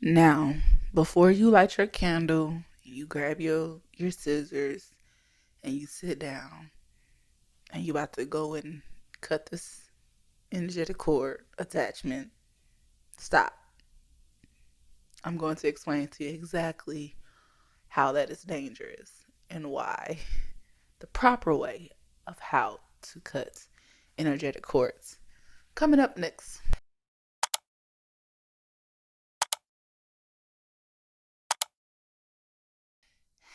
Now, before you light your candle, you grab your scissors and you sit down and you about to go and cut this energetic cord attachment. Stop. I'm going to explain to you exactly how that is dangerous and why. The proper way of how to cut energetic cords. Coming up next.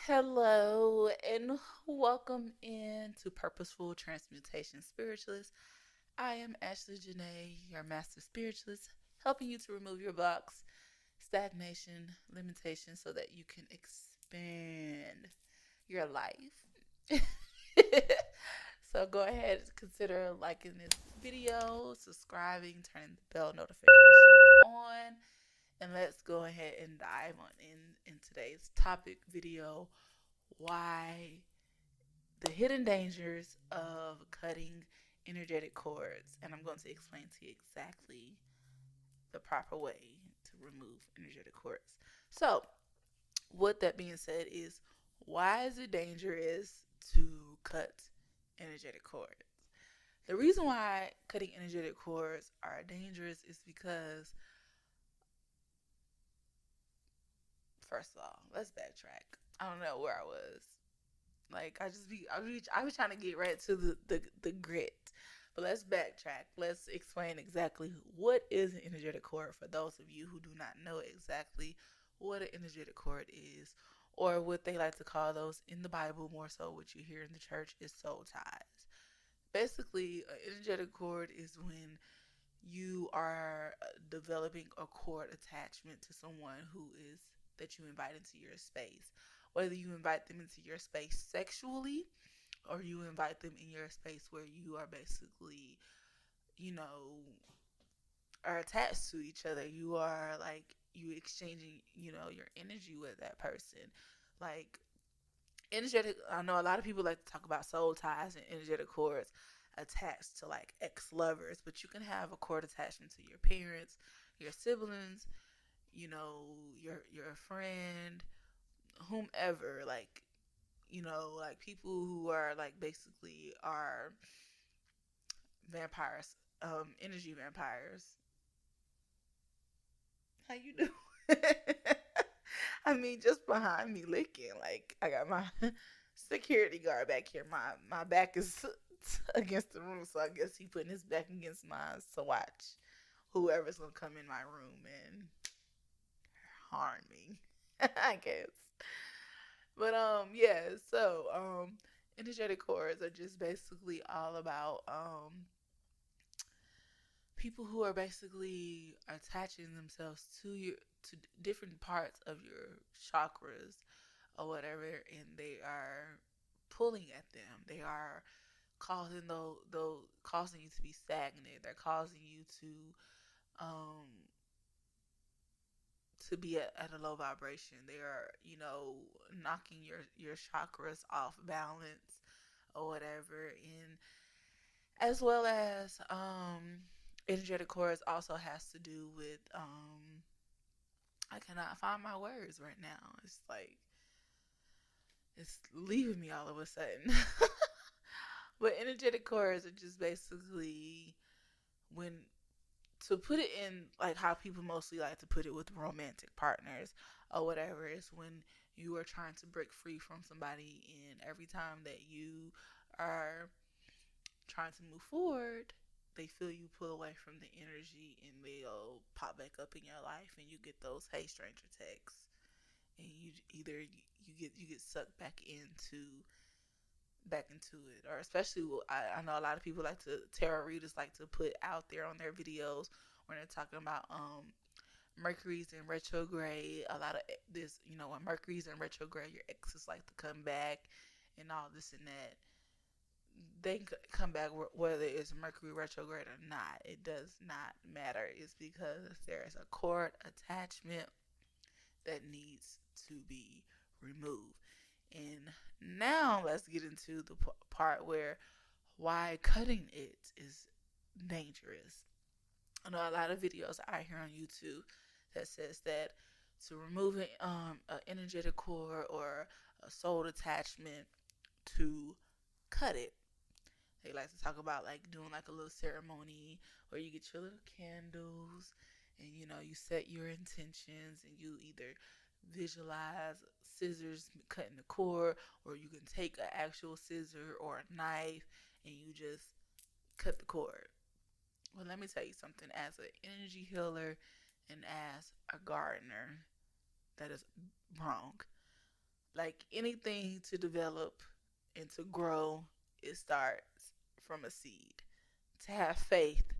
Hello and welcome in to Purposeful Transmutation Spiritualist. I am Ashley Janay, your Master Spiritualist, helping you to remove your blocks, stagnation, limitation so that you can expand your life. So go ahead and consider liking this video, subscribing, turning the bell notification on, and let's go ahead and dive on in today's topic video: why the hidden dangers of cutting energetic cords. And I'm going to explain to you exactly the proper way to remove energetic cords. So, with that being said, is why is it dangerous to cut energetic cords? The reason why cutting energetic cords are dangerous is because, first of all, let's backtrack. I don't know where I was. Like I was trying to get right to the grit. But let's backtrack. Let's explain exactly what is an energetic cord for those of you who do not know exactly what an energetic cord is, or what they like to call those in the Bible, more so what you hear in the church, is soul ties. Basically, an energetic cord is when you are developing a cord attachment to someone who is that you invite into your space. Whether you invite them into your space sexually, or you invite them in your space where you are basically, you know, are attached to each other. You are like you exchanging, your energy with that person. Like energetic, I know a lot of people like to talk about soul ties and energetic cords attached to like ex-lovers, but you can have a cord attachment to your parents, your siblings, your friend, whomever, like people who are like basically are vampires, energy vampires. How you doing? I mean, just behind me licking. Like I got my security guard back here. My back is against the room, so I guess he putting his back against mine to watch whoever's gonna come in my room and harm me. I guess. But yeah. So energetic cords are just basically all about people who are basically attaching themselves to different parts of your chakras or whatever, and they are pulling at them. They are causing those causing you to be stagnant. They're causing you um to be at a low vibration. They are, knocking your chakras off balance or whatever. And as well as energetic cords also has to do with I cannot find my words right now. It's like it's leaving me all of a sudden. But energetic cords are just basically when, to put it in like how people mostly like to put it with romantic partners or whatever, is when you are trying to break free from somebody, and every time that you are trying to move forward, they feel you pull away from the energy and they'll pop back up in your life, and you get those "hey stranger" texts, and you either you get sucked back into it. Or especially, I know a lot of people like to, tarot readers like to put out there on their videos when they're talking about Mercury's in retrograde. A lot of this, when Mercury's in retrograde, your exes like to come back and all this and that. They come back whether it's Mercury retrograde or not. It does not matter. It's because there is a cord attachment that needs to be removed. And now let's get into the part where why cutting it is dangerous. I know a lot of videos out here on YouTube that says that to remove an energetic cord or a soul attachment, to cut it. They like to talk about like doing like a little ceremony where you get your little candles and you set your intentions, and you either visualize scissors cutting the cord, or you can take an actual scissor or a knife and you just cut the cord. Well, let me tell you something. As an energy healer and as a gardener, that is wrong. Like anything to develop and to grow, it starts from a seed. To have faith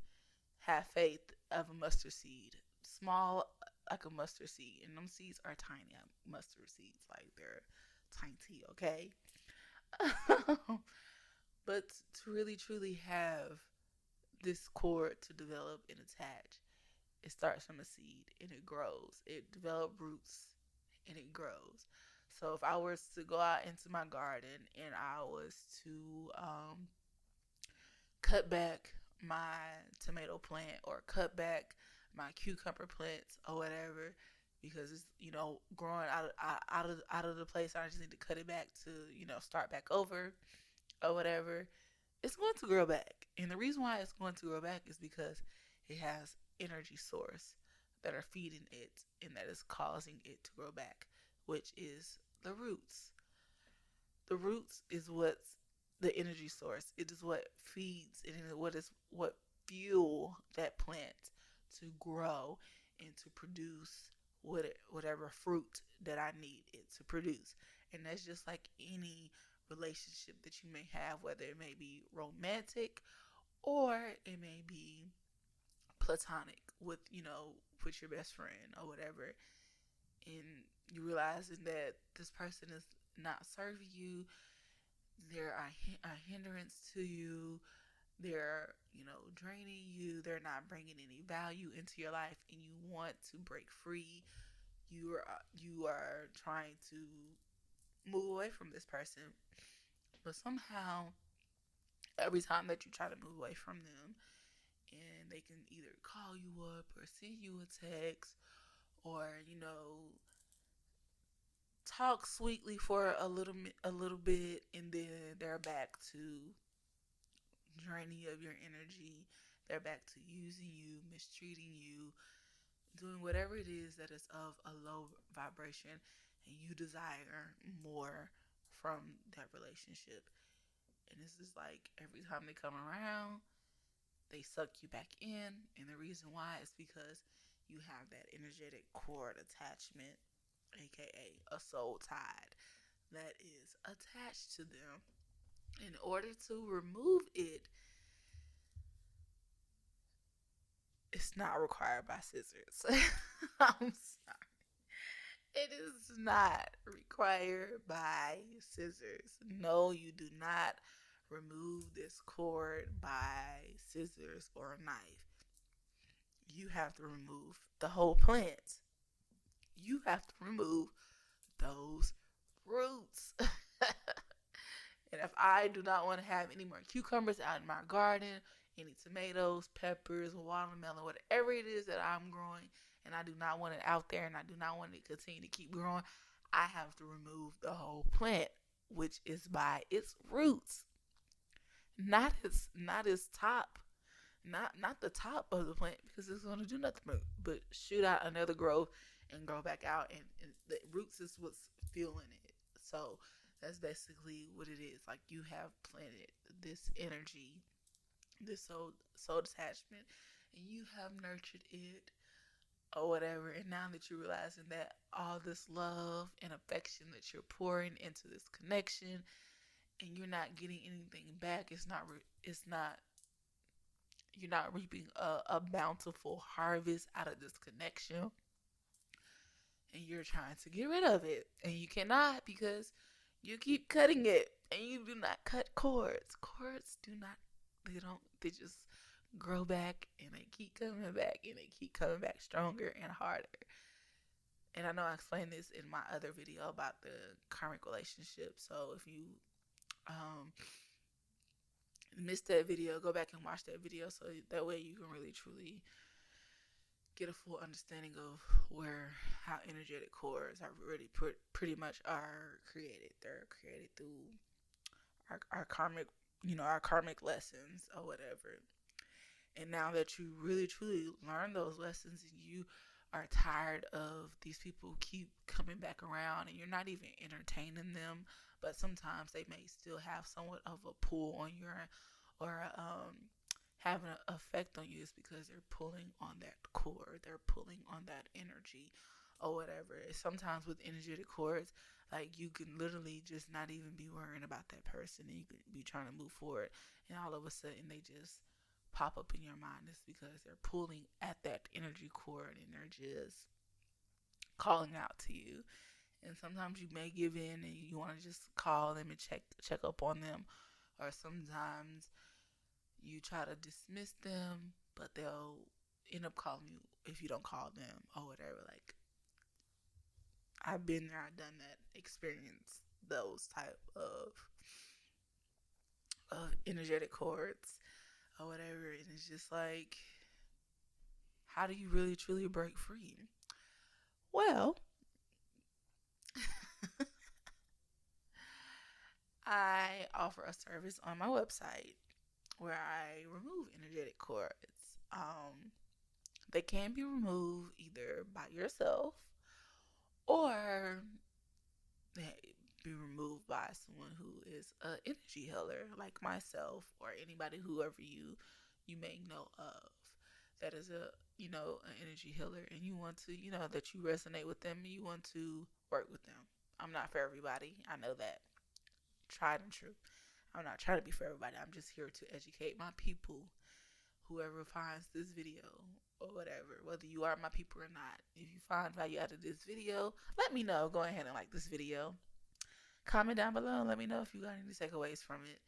of a mustard seed, small like a mustard seed, and them seeds are tiny. Mustard seeds, like they're tiny, okay. But to really truly have this cord to develop and attach, it starts from a seed and it grows. It develops roots and it grows. So if I was to go out into my garden and I was to cut back my tomato plant or cut back my cucumber plants or whatever, because it's growing out of the place, I just need to cut it back to start back over or whatever, it's going to grow back. And the reason why it's going to grow back is because it has energy source that are feeding it and that is causing it to grow back, which is the roots. The roots is what's the energy source. It is what feeds and what fuel that plant to grow and to produce whatever fruit that I need it to produce. And that's just like any relationship that you may have, whether it may be romantic or it may be platonic with with your best friend or whatever, and you realizing that this person is not serving you, they're a hindrance to you, they're draining you, they're not bringing any value into your life, and you want to break free. You are trying to move away from this person, but somehow every time that you try to move away from them, and they can either call you up or send you a text or talk sweetly for a little bit, and then they're back to draining you of your energy. They're back to using you, mistreating you, doing whatever it is that is of a low vibration, and you desire more from that relationship. And it's just like every time they come around, they suck you back in. And the reason why is because you have that energetic cord attachment, aka a soul tie, that is attached to them. In order to remove it, it's not required by scissors. I'm sorry. It is not required by scissors. No, you do not remove this cord by scissors or a knife. You have to remove the whole plant. You have to remove those roots. And if I do not want to have any more cucumbers out in my garden, any tomatoes, peppers, watermelon, whatever it is that I'm growing, and I do not want it out there, and I do not want it to continue to keep growing, I have to remove the whole plant, which is by its roots, not its top, not the top of the plant, because it's going to do nothing but shoot out another growth and grow back out, and the roots is what's fueling it. So that's basically what it is. Like, you have planted this energy, this soul attachment, and you have nurtured it or whatever, and now that you're realizing that all this love and affection that you're pouring into this connection, and you're not getting anything back, you're not reaping a bountiful harvest out of this connection, and you're trying to get rid of it, and you cannot, because you keep cutting it, and you do not cut cords. Cords they just grow back, and they keep coming back, and they keep coming back stronger and harder. And I know I explained this in my other video about the karmic relationship. So if you missed that video, go back and watch that video, so that way you can really truly get a full understanding of how energetic cords are really pretty much are created. They're created through our karmic, our karmic lessons or whatever. And now that you really truly learn those lessons and you are tired of these people keep coming back around and you're not even entertaining them, but sometimes they may still have somewhat of a pull on your, or having an effect on you, is because they're pulling on that cord, they're pulling on that energy or whatever. Sometimes with energetic cords, like you can literally just not even be worrying about that person and you could be trying to move forward, and all of a sudden they just pop up in your mind. It's because they're pulling at that energy cord and they're just calling out to you. And sometimes you may give in and you want to just call them and check up on them, or sometimes you try to dismiss them, but they'll end up calling you if you don't call them or whatever. Like, I've been there, I've done that, experienced those type of energetic cords or whatever. And it's just like, how do you really truly break free? Well, I offer a service on my website where I remove energetic cords. They can be removed either by yourself or they be removed by someone who is an energy healer like myself, or anybody whoever you may know of that is an energy healer, and you want to, that you resonate with them and you want to work with them. I'm not for everybody. I know that. Tried and true. I'm not trying to be for everybody. I'm just here to educate my people. Whoever finds this video or whatever, whether you are my people or not, if you find value out of this video, let me know. Go ahead and like this video. Comment down below and let me know if you got any takeaways from it.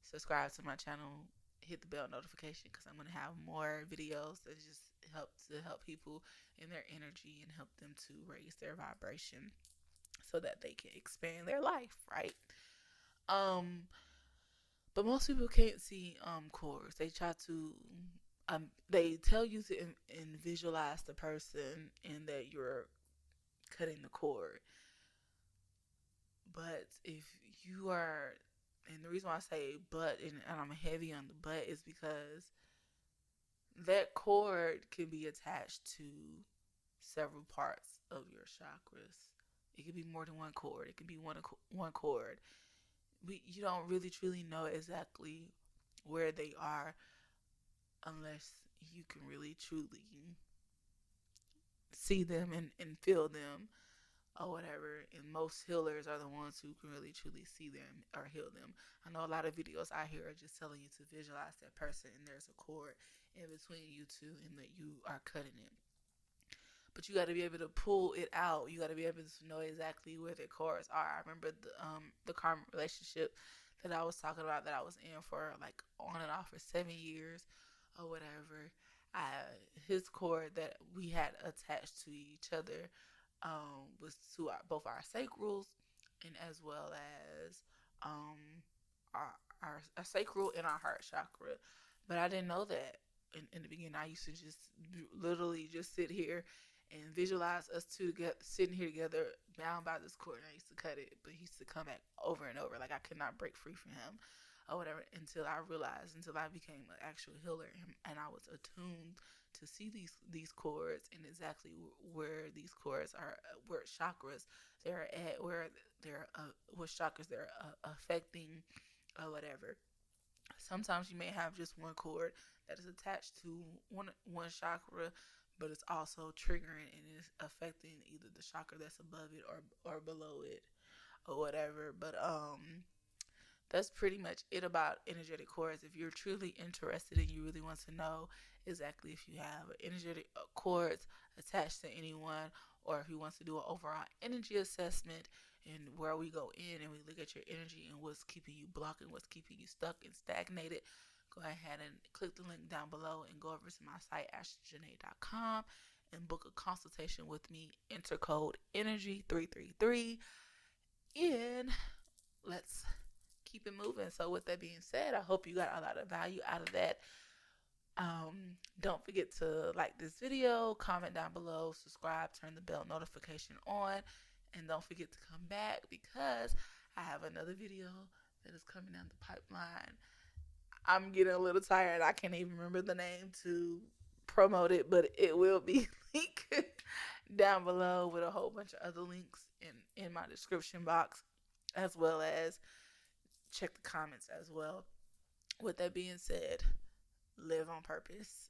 Subscribe to my channel. Hit the bell notification, because I'm going to have more videos that just help people in their energy and help them to raise their vibration so that they can expand their life, right? But most people can't see cords. They try to they tell you to visualize the person and that you're cutting the cord. But if you are, and the reason why I say but, and I'm heavy on the but, is because that cord can be attached to several parts of your chakras. It could be more than one cord. It could be one cord. You don't really truly know exactly where they are unless you can really truly see them and feel them or whatever. And most healers are the ones who can really truly see them or heal them. I know a lot of videos I hear are just telling you to visualize that person and there's a cord in between you two and that you are cutting it. But you got to be able to pull it out. You got to be able to know exactly where the cords are. I remember the karmic relationship that I was talking about, that I was in for like on and off for 7 years or whatever. His cord that we had attached to each other was to both our sacrals and as well as our sacral and our heart chakra. But I didn't know that in the beginning. I used to just literally just sit here and visualize us two sitting here together, bound by this cord. I used to cut it, but he used to come back over and over. Like, I could not break free from him or whatever until I became an actual healer, and I was attuned to see these cords and exactly where these cords are, where chakras they're at, what chakras they're affecting or whatever. Sometimes you may have just one cord that is attached to one chakra, but it's also triggering and it's affecting either the chakra that's above it or below it or whatever. But that's pretty much it about energetic cords. If you're truly interested and you really want to know exactly if you have energetic cords attached to anyone, or if you want to do an overall energy assessment and where we go in and we look at your energy and what's keeping you blocked and what's keeping you stuck and stagnated, go ahead and click the link down below and go over to my site, ashleyjanay.com, and book a consultation with me. Enter code ENERGY333 and let's keep it moving. So with that being said, I hope you got a lot of value out of that. Don't forget to like this video, comment down below, subscribe, turn the bell notification on, and don't forget to come back because I have another video that is coming down the pipeline. I'm getting a little tired. I can't even remember the name to promote it, but it will be linked down below with a whole bunch of other links in my description box, as well as check the comments as well. With that being said, live on purpose.